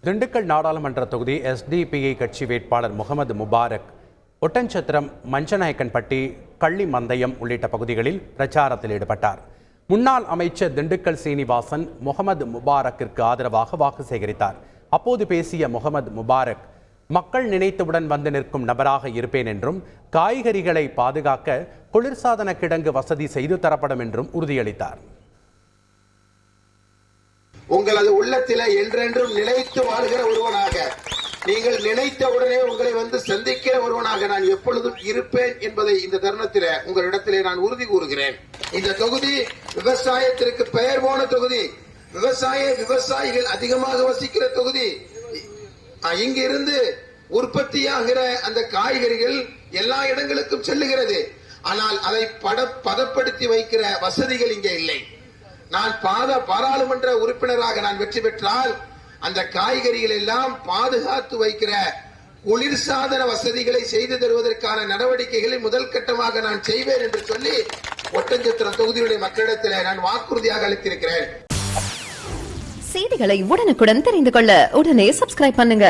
திண்டுக்கல் நாடாளுமன்ற தொகுதி எஸ்டிபிஐ கட்சி வேட்பாளர் முகமது முபாரக் ஒட்டன்சத்திரம், மஞ்சநாயக்கன்பட்டி, கள்ளிமந்தயம் உள்ளிட்ட பகுதிகளில் பிரச்சாரத்தில் ஈடுபட்டார். முன்னாள் அமைச்சர் திண்டுக்கல் சீனிவாசன் முகமது முபாரக்கிற்கு ஆதரவாக வாக்கு சேகரித்தார். அப்போது பேசிய முகமது முபாரக், மக்கள் நினைத்தவுடன் வந்து நிற்கும் நபராக இருப்பேன் என்றும், காய்கறிகளை பாதுகாக்க குளிர்சாதன கிடங்கு வசதி செய்து தரப்படும் என்றும் உறுதியளித்தார். உங்களது உள்ளத்தில என்றென்றும் நிலைத்து வாழ்கிற ஒருவனாக, நீங்கள் நினைத்த உடனே உங்களை வந்து சந்திக்கிற ஒருவனாக நான் எப்பொழுதும் இருப்பேன் என்பதை இந்த தருணத்தில் உங்களிடத்திலே நான் உறுதி கூறுகிறேன். இந்த தொகுதி விவசாயத்திற்கு பெயர் போன தொகுதி, விவசாயிகள் அதிகமாக வசிக்கிற தொகுதி. இங்கிருந்து உற்பத்தியாகிற அந்த காய்கறிகள் எல்லா இடங்களுக்கும் செல்லுகிறது. ஆனால் அதை பதப்படுத்தி வைக்கிற வசதிகள் இங்கே இல்லை. நான் பாராளுமன்ற உறுப்பினராக நான் வெற்றி பெற்றால் அந்த காய்கறிகள் எல்லாம் பாதுகாத்து வைக்கிற குளிர்சாதன வசதிகளை செய்து தருவதற்கான நடவடிக்கைகளை முதல் கட்டமாக நான் செய்வேன் என்று சொல்லி ஒட்டன்சத்திரம் தொகுதியுடைய மக்களிடத்தில் நான் வாக்குறுதியாக அளித்திருக்கிறேன். செய்திகளை உடனுக்குடன் தெரிந்து கொள்ள உடனே சப்ஸ்கிரைப் பண்ணுங்க.